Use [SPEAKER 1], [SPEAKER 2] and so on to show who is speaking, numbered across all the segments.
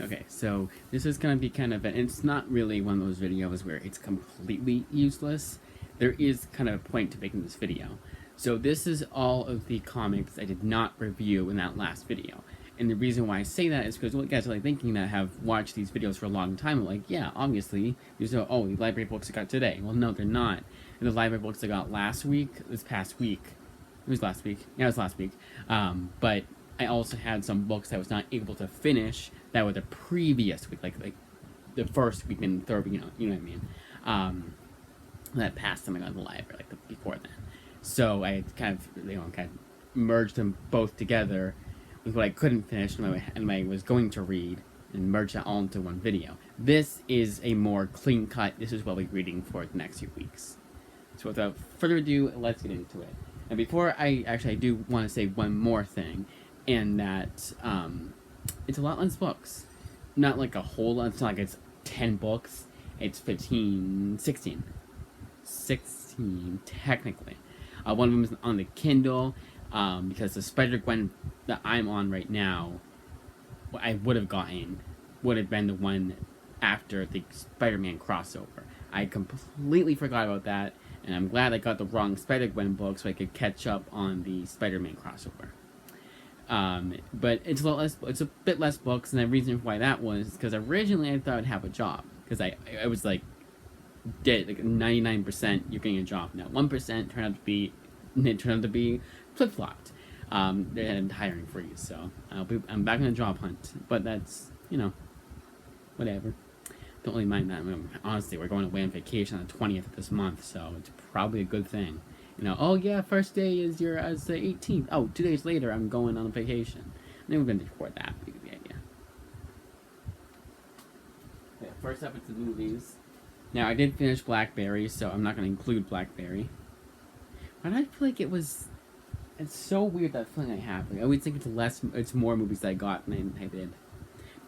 [SPEAKER 1] Okay, so this is going to be kind of it's not really one of those videos where it's completely useless. There is kind of a point to making this video. So this is all of the comics I did not review in that last video. And the reason why I say that is because, well, you guys are like thinking that have watched these videos for a long time, like, yeah, obviously, these are, oh, the library books I got today. Well, no, they're not. The library books I got last week, this past week. It was last week. Yeah, it was last week. But I also had some books I was not able to finish that were the previous week, like the first week and third week, you know what I mean? That past time I got in the library, like before then. So I kind of merged them both together with what I couldn't finish and I was going to read and merge that all into one video. This is a more clean cut. This is what we're reading for the next few weeks. So without further ado, let's get into it. And before I do want to say one more thing, and that it's a lot less books. Not like a whole lot. It's not like it's 10 books. It's 15, 16. 16, technically. One of them is on the Kindle, because the Spider-Gwen that I'm on right now, I would have been the one after the Spider-Man crossover. I completely forgot about that, and I'm glad I got the wrong Spider-Gwen book so I could catch up on the Spider-Man crossover. But it's a bit less books, and the reason why that was because originally I thought I'd have a job, because I was like, dead, like 99% you're getting a job. Now 1% turned out to be flip flopped. They had a hiring freeze, so I'm back on a job hunt. But that's whatever. Don't really mind that. I mean, honestly, we're going away on vacation on the 20th of this month, so it's probably a good thing. Oh yeah, first day is the 18th. Oh, 2 days later, I'm going on a vacation. I think we're going to record that. The idea. Yeah, first up, it's the movies. Now, I did finish Blackberry, so I'm not going to include Blackberry. But I feel like it's so weird, that feeling I have. Like, I always think it's more movies that I got than I did.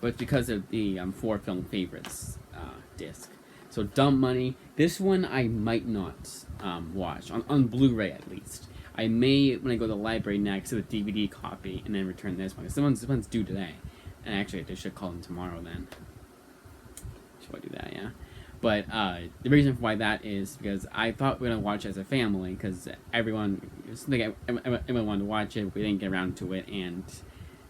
[SPEAKER 1] But it's because of the 4 film favorites disc. So Dumb Money, this one I might not watch, on Blu-ray at least. I may, when I go to the library next, to the DVD copy, and then return this one. This one's due today. And actually, I should call them tomorrow then. Should I do that, yeah? But the reason why that is because I thought we were going to watch it as a family, because everyone wanted to watch it, we didn't get around to it, and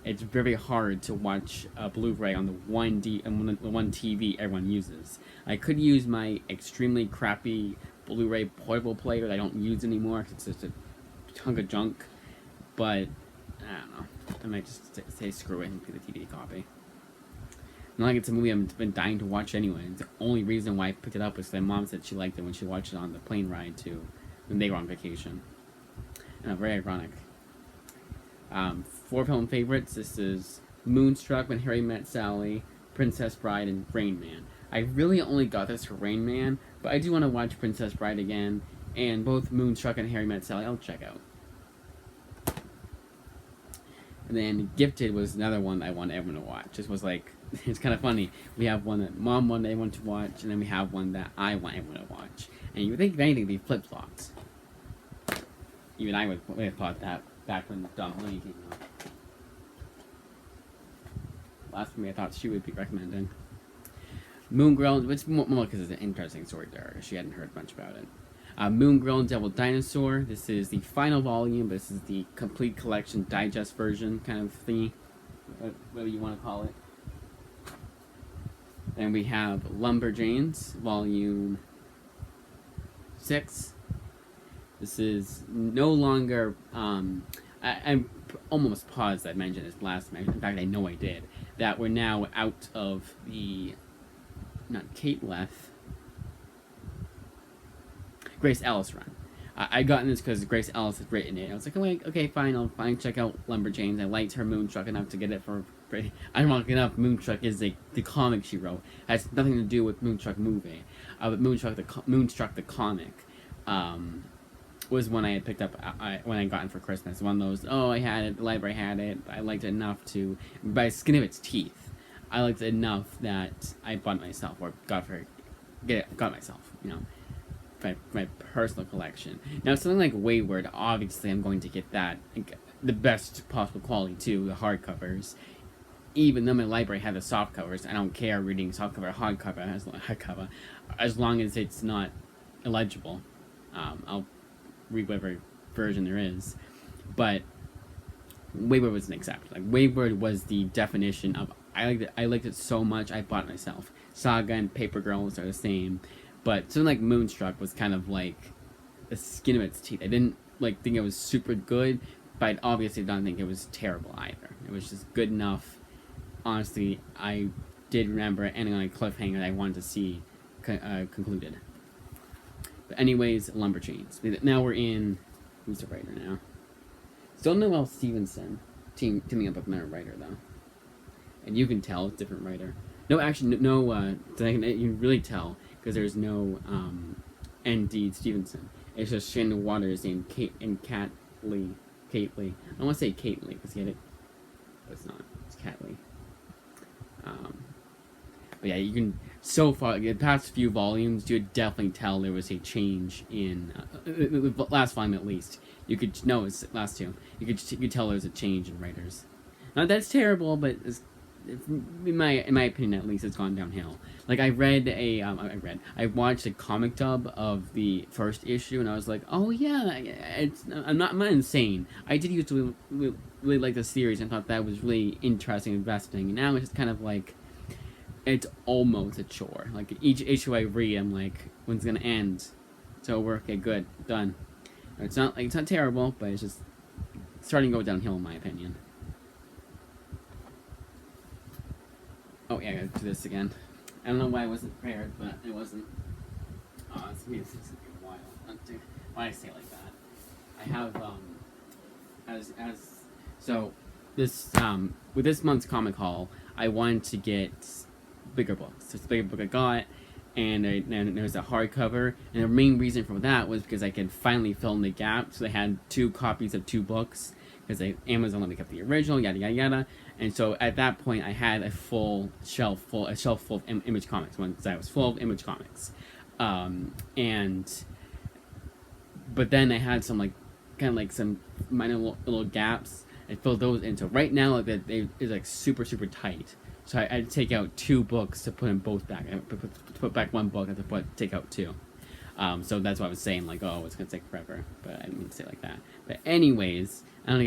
[SPEAKER 1] it's very hard to watch a Blu-ray on the one TV everyone uses. I could use my extremely crappy Blu-ray portable player that I don't use anymore because it's just a chunk of junk, but I don't know. I might just say screw it and get the DVD copy. Not like it's a movie I've been dying to watch anyway. It's the only reason why I picked it up was because my mom said she liked it when she watched it on the plane ride when they were on vacation. Very ironic. 4 film favorites. This is Moonstruck, When Harry Met Sally, Princess Bride, and Rain Man. I really only got this for Rain Man, but I do want to watch Princess Bride again, and both Moonstruck and Harry Met Sally I'll check out. And then Gifted was another one I want everyone to watch. This was like, it's kind of funny. We have one that Mom wanted everyone to watch, and then we have one that I want everyone to watch. And you would think if anything, it'd be flip-flops. Even I would have thought that back when Dumb Money came out. Last movie I thought she would be recommending. Moon Girl, which more because it's an interesting story there. She hadn't heard much about it. Moon Girl and Devil Dinosaur. This is the final volume, but this is the complete collection digest version kind of thingy, whatever you want to call it. Then we have Lumberjanes, volume 6. This is no longer, I'm almost paused I mentioned this last time. In fact, I know I did. That we're now out of the, not Kate Leth, Grace Ellis run. I got in this because Grace Ellis had written it. I was like, oh, okay, fine, I'll check out Lumberjanes. I liked her Moonstruck enough to get it for ironically enough, Moonstruck is the comic she wrote. It has nothing to do with Moonstruck movie. But Moonstruck the comic was one I had picked up when I got it for Christmas. One of those, I had it, the library had it, I liked it enough to, by the skin of its teeth, I liked it enough that I bought it myself, or got it myself, my personal collection. Now, something like Wayward, obviously I'm going to get that, the best possible quality too, the hardcovers. even though my library had the soft covers, I don't care reading softcover or hardcover, as long as it's not illegible. I'll read whatever version there is. But Wayward was an exception. Like, Wayward was the definition of I liked it so much I bought it myself. Saga and Paper Girls are the same, but something like Moonstruck was kind of like the skin of its teeth. I didn't think it was super good, but I obviously don't think it was terrible either. It was just good enough. Honestly, I did remember ending on a cliffhanger that I wanted to see concluded. But anyways, Lumberjanes. Now we're in... Who's the writer now? Still Noelle Stevenson. Teaming up with another writer, though. And you can tell it's a different writer. No, actually, you can really tell, because there's no N.D. Stevenson. It's just Shannon Waters and Kate Lee. I want to say Kate Lee, because he had it... But it's not. It's Cat Lee. But yeah, you can... So far, the past few volumes, you would definitely tell there was a change in... the last volume, at least. You could... No, it's last two. You could tell there was a change in writers. Now, that's terrible, but... in my opinion, at least, it's gone downhill. Like, I watched a comic dub of the first issue, and I was like, oh yeah, I'm not insane. I did used to really like the series and thought that was really interesting and investing. And now it's just kind of like, it's almost a chore. Like, each issue I read, I'm like, when's it gonna end? So okay, good, done. It's not terrible, but it's just starting to go downhill in my opinion. Oh yeah, I gotta do this again. I don't know why I wasn't prepared, but it wasn't. Oh, it's gonna be a while. Why I say it like that? I have so this with this month's comic haul, I wanted to get bigger books. So it's the bigger book I got, and there's a hardcover. And the main reason for that was because I could finally fill in the gap. So they had 2 copies of 2 books. Because Amazon let me get the original, yada yada yada, and so at that point I had a shelf full of Image Comics. Because I was full of Image Comics, but then I had some some minor little gaps. I filled those in. So right now it's super tight. So I had to take out 2 books to put them both back. I put back 1 book and to take out 2. So that's why I was saying oh, it's gonna take forever, but I didn't mean to say it like that. But anyways. I don't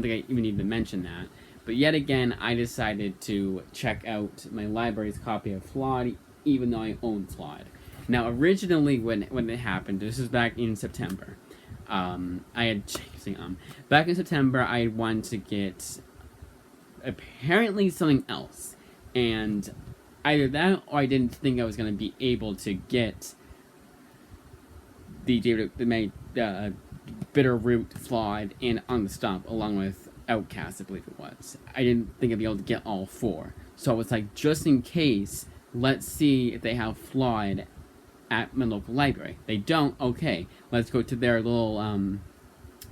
[SPEAKER 1] think I even need to mention that. But yet again, I decided to check out my library's copy of Flawed, even though I own Flawed. Now, originally, when it happened, this was back in September. Back in September, I wanted to get apparently something else, and either that or I didn't think I was going to be able to get the Bitterroot, Flawed, and On the Stump, along with Outcast, I believe it was. I didn't think I'd be able to get all 4. So I was like, just in case, let's see if they have Flawed at my local library. They don't? Okay. Let's go to their little,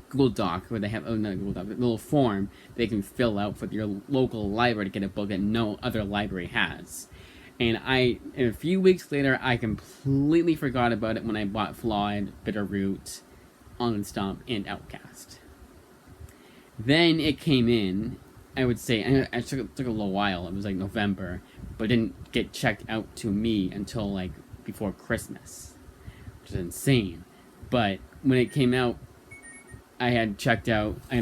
[SPEAKER 1] Google Doc, where they have, not Google Doc, little form they can fill out for your local library to get a book that no other library has. And a few weeks later, I completely forgot about it when I bought Flawed, Bitterroot, On the Stump, and Outcast. Then it came in, I would say, and it took a little while. It was like November, but it didn't get checked out to me until before Christmas, which is insane. But when it came out, I had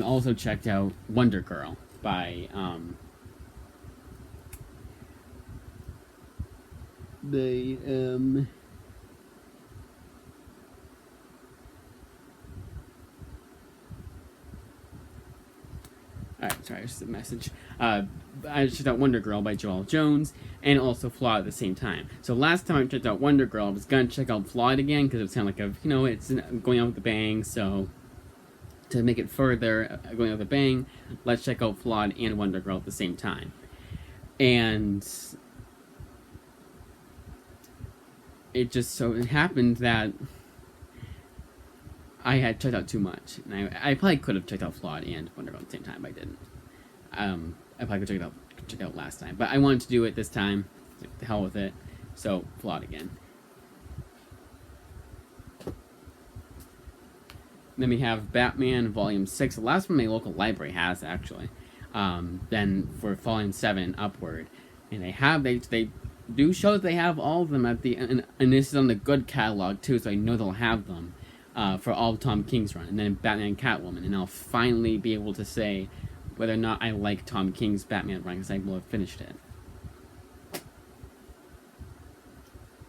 [SPEAKER 1] also checked out Wonder Girl by Alright, sorry, just a message. I checked out Wonder Girl by Joelle Jones, and also Flawed at the same time. So last time I checked out Wonder Girl, I was gonna check out Flawed again, because it sounded like it's going out with a bang, so to make it further, going out with a bang, let's check out Flawed and Wonder Girl at the same time. And it just so happened that I had checked out too much, and I probably could have checked out Flawed and Wonder Girl at the same time, but I didn't. I probably could have checked it out last time, but I wanted to do it this time. The hell with it. So, Flawed again. Then we have Batman Volume 6, the last one my local library has, actually. than for volume 7 upward. And they do show that they have all of them at the and this is on the good catalog too, so I know they'll have them for all of Tom King's run, and then Batman and Catwoman, and I'll finally be able to say whether or not I like Tom King's Batman run, because I will have finished it.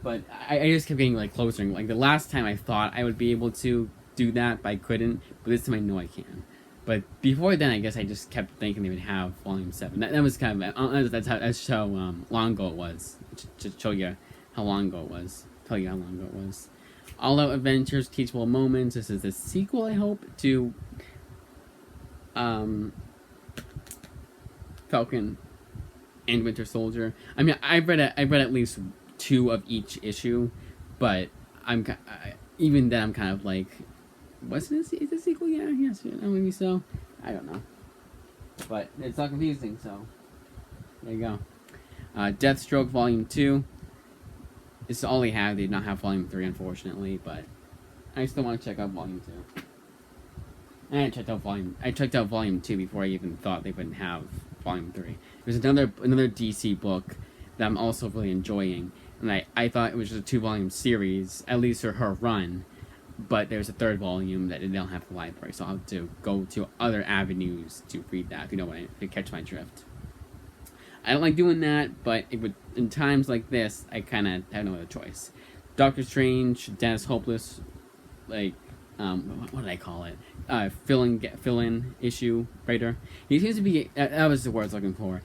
[SPEAKER 1] But I just kept getting like closer. Like the last time I thought I would be able to do that, but I couldn't. But this time I know I can. But before then, I guess I just kept thinking they would have Volume 7. That was kind of that's how long ago it was. To show you how long ago it was. Tell you how long ago it was. All Out Adventures, Teachable Moments. This is the sequel, I hope, to Falcon and Winter Soldier. I mean, I've read at least 2 of each issue, but even then I'm kind of like, what's this? Is it a sequel? Yeah, yes, maybe so. I don't know, but it's not confusing. So there you go. Deathstroke Volume 2. This is all they have. They did not have Volume 3, unfortunately, but I still want to check out Volume 2. And I checked out Volume 2 before I even thought they wouldn't have Volume 3. There's another DC book that I'm also really enjoying, and I thought it was just a 2-volume series, at least for her run, but there's a 3rd volume that they don't have at the library, so I'll have to go to other avenues to read that, if you catch my drift. I don't like doing that, but in times like this, I kind of have no other choice. Doctor Strange, Dennis Hopeless, like, what did I call it? Fill-in issue writer. He seems to be, that was the word I was looking for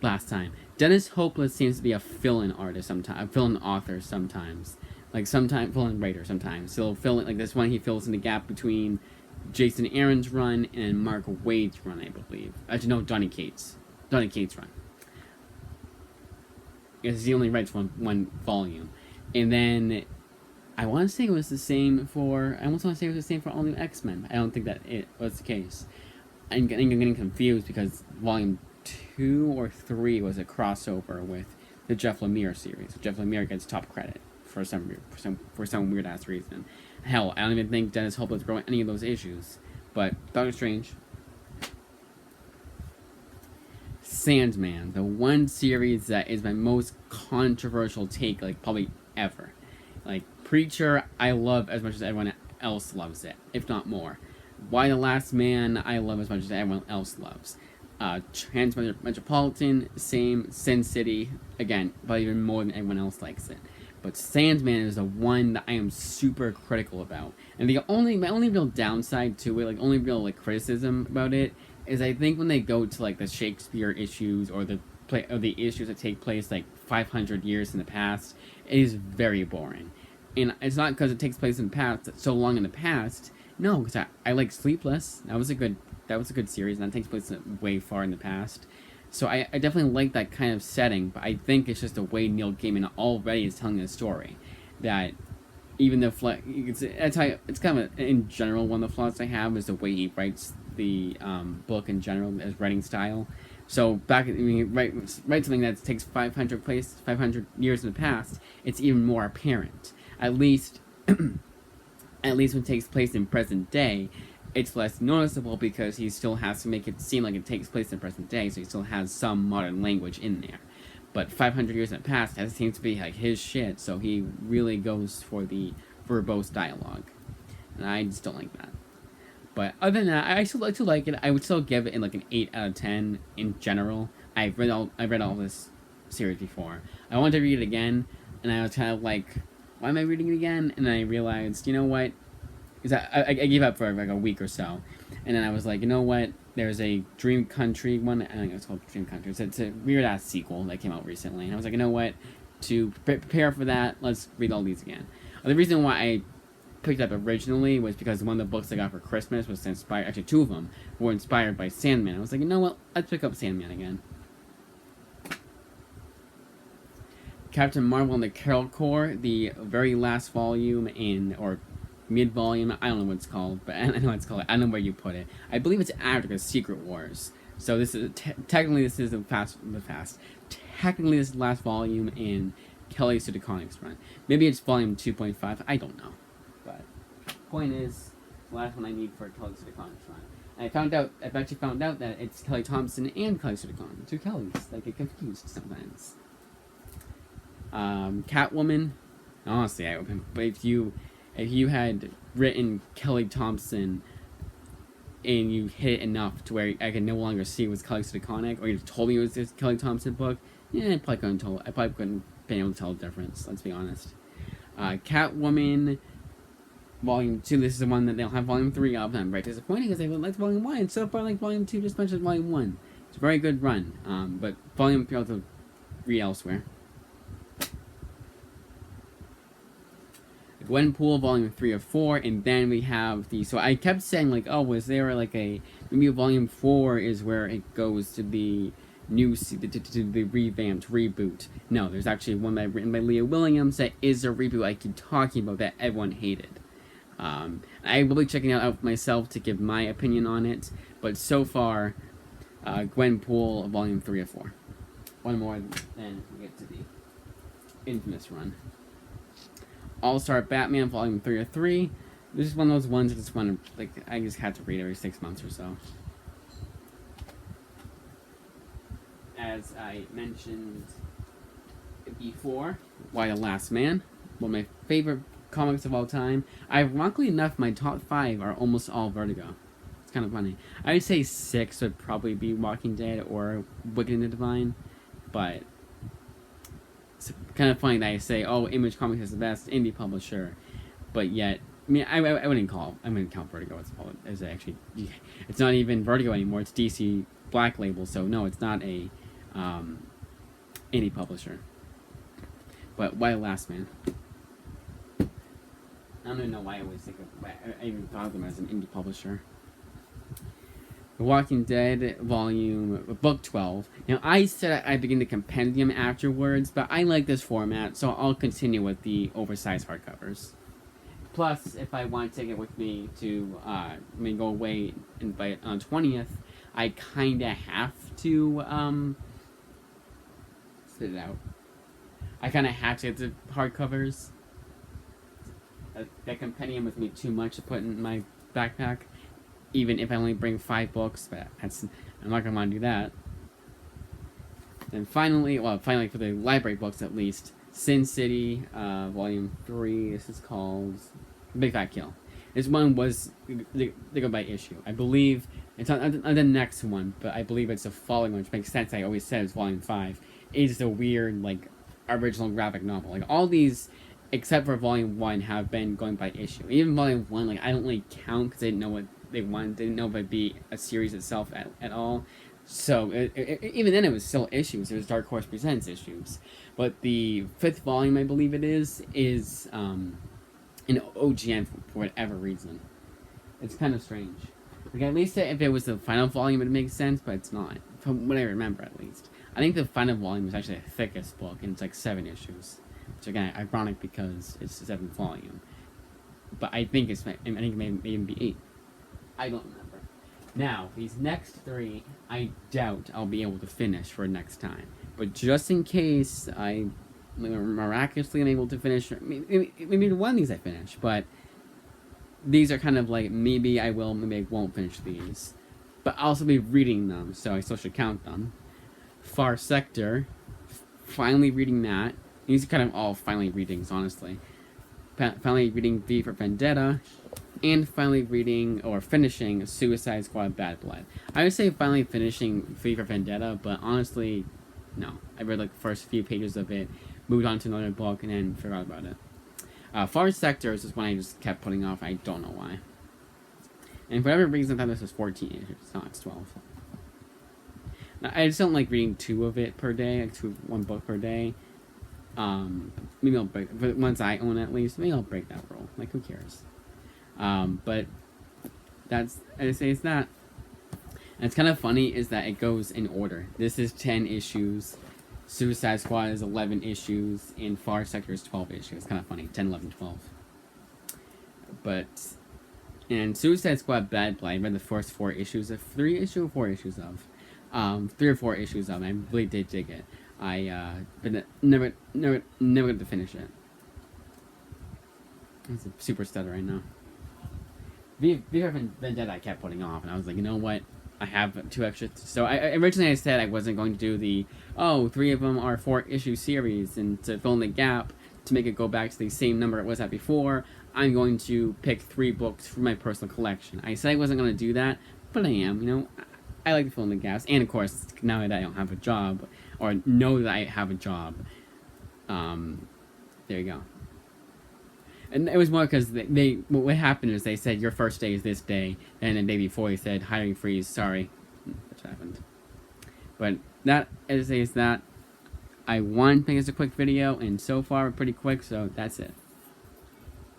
[SPEAKER 1] last time. Dennis Hopeless seems to be a fill-in artist sometimes, a fill-in author sometimes. Like sometimes, fill-in writer sometimes. So he'll fill in, like this one, he fills in the gap between Jason Aaron's run and Mark Waid's run, I believe. Actually, no, Donny Cates' run. Because he only writes one volume. And then I want to say it was the same for... I almost want to say it was the same for All New X-Men. I don't think that it was the case. I'm getting confused because Volume 2 or 3 was a crossover with the Jeff Lemire series. Jeff Lemire gets top credit for some weird-ass reason. Hell, I don't even think Dennis Hopeless wrote any of those issues. But Doctor Strange... Sandman, the one series that is my most controversial take, like, probably ever. Like, Preacher, I love as much as everyone else loves it, if not more. Y the Last Man, I love as much as everyone else loves. Transmetropolitan, same. Sin City, again, but even more than everyone else likes it. But Sandman is the one that I am super critical about. And my only real downside to it, like, only real, like, criticism about it, is I think when they go to, like, the Shakespeare issues or the issues that take place, like, 500 years in the past, it is very boring. And it's not because it takes place in the past, so long in the past. No, because I like Sleepless. That was a good series, and that takes place way far in the past. So I definitely like that kind of setting, but I think it's just the way Neil Gaiman already is telling the story. That even the it's kind of in general one of the flaws I have is the way he writes the book in general, as writing style. So write something that takes 500 years in the past, it's even more apparent. At least when it takes place in present day, it's less noticeable because he still has to make it seem like it takes place in present day, so he still has some modern language in there. But 500 years in the past, that seems to be like his shit, so he really goes for the verbose dialogue. And I just don't like that. But other than that, I still like it. I would still give it like an 8 out of 10 in general. I've read all this series before. I wanted to read it again, and I was kind of like, why am I reading it again? And then I realized, you know what? Because I gave up for like a week or so. And then I was like, you know what? There's a Dream Country one. I think it's called Dream Country. It's a weird-ass sequel that came out recently. And I was like, you know what? To prepare for that, let's read all these again. The reason why I picked up originally was because one of the books I got for Christmas was inspired... Actually, 2 of them were inspired by Sandman. I was like, you know what? Let's pick up Sandman again. Captain Marvel and the Carol Corps, the very last volume or mid-volume, I don't know what it's called, but I know what it's called. I don't know where you put it. I believe it's after the Secret Wars. So this is technically this is Technically this is the last volume in Kelly's Pseudoconics run. Maybe it's volume 2.5. I don't know. But point is, the last one I need for Kelly's Pseudoconics run. I've actually found out that it's Kelly Thompson and Kelly Sue DeConnick. Two Kellys. I get confused sometimes. Catwoman. Honestly, if you had written Kelly Thompson and you hit it enough to where I could no longer see it was Kelly Sue DeConnick, or you told me it was this Kelly Thompson book, yeah, I probably couldn't been able to tell the difference. Let's be honest. Catwoman. Volume 2, this is the one that they'll have Volume 3 of. I'm very disappointed because I liked Volume 1, and so far I like Volume 2 just as much as Volume 1. It's a very good run, but Volume 3 I'll have to read elsewhere. Gwenpool, Volume 3 of 4, and then we have the... So I kept saying, like, oh, was there, like, maybe Volume 4 is where it goes to the new... to the revamped reboot. No, there's actually one written by Leah Williams that is a reboot I keep talking about that everyone hated. I will be checking it out myself to give my opinion on it, but so far, Gwenpool, Volume 3 of 4. One more, then we get to the infamous run. All-Star Batman, Volume 3 of 3. This is one of those ones I just want to, like, I just had to read every 6 months or so. As I mentioned before, Y: The Last Man, one of my favorite comics of all time. Ironically enough, my top 5 are almost all Vertigo. It's kind of funny. I'd say 6 would probably be Walking Dead or Wicked and the Divine, but it's kind of funny that I say, oh, Image Comics is the best indie publisher, but yet, I mean, I wouldn't count Vertigo as actually, it's not even Vertigo anymore, it's DC Black Label, so no, it's not a indie publisher. But Y: The Last Man. I don't even know why I always think of... I even thought of them as an indie publisher. The Walking Dead, Book 12. Now, I said I'd begin the compendium afterwards, but I like this format, so I'll continue with the oversized hardcovers. Plus, if I want to take it with me to go away on 20th, I kind of have to spit it out. I kind of have to get the hardcovers. That compendium with me too much to put in my backpack, even if I only bring 5 books, but I'm not gonna want to do that. And finally for the library books at least, Sin City, Volume 3, this is called Big Fat Kill. This one was, they go by issue. I believe, it's on the next one, but I believe it's the following one, which makes sense. I always said it's Volume 5. It's the weird, like, original graphic novel. Like, all these... except for Volume 1, have been going by issue. Even Volume 1, like, I don't really count because I didn't know what they wanted. Didn't know if it'd be a series itself at all. So, even then, it was still issues. It was Dark Horse Presents issues. But the 5th volume, I believe it is an OGN for whatever reason. It's kind of strange. Like, at least if it was the final volume, it makes sense, but it's not. From what I remember, at least. I think the final volume is actually the thickest book, and it's like 7 issues. Which again, ironic because it's the 7th volume. But I think it may even be 8. I don't remember. Now, these next 3, I doubt I'll be able to finish for next time. But just in case I miraculously am able to finish, maybe one of these I finish, but these are kind of like, maybe I will, maybe I won't finish these. But I'll also be reading them, so I still should count them. Far Sector, finally reading that. These are kind of all finally readings, honestly. Finally reading V for Vendetta, and finally reading, or finishing, Suicide Squad Bad Blood. I would say finally finishing V for Vendetta, but honestly, no. I read like the first few pages of it, moved on to another book, and then forgot about it. Far Sector is just one I just kept putting off, I don't know why. And for whatever reason, I thought this was 14 issues, it's 12. I just don't like reading 2 of it per day, like 1 book per day. Maybe I'll break, but once I own it at least, maybe I'll break that rule. Like, who cares? But that's, I say it's that. And it's kind of funny is that it goes in order. This is 10 issues, Suicide Squad is 11 issues, and Far Sector is 12 issues. It's kind of funny, 10, 11, 12. But, and Suicide Squad Bad Blood, I read the first 4 issues of, 3 issue or 4 issues of? 3 or 4 issues of, and I really did dig it. But never got to finish it. It's a super stutter right now. V for Vendetta I kept putting off, and I was like, you know what? I have 2 extra. So originally I said I wasn't going to do the 3 of them are 4-issue series, and to fill in the gap to make it go back to the same number it was at before, I'm going to pick 3 books from my personal collection. I said I wasn't going to do that, but I am. You know, I like to fill in the gaps, and of course now that I don't have a job or know that I have a job, there you go. And it was more because what happened is they said your first day is this day, and the day before they said hiring freeze. Sorry, that's what happened. But that is that. I want to think it's a quick video, and so far pretty quick. So that's it.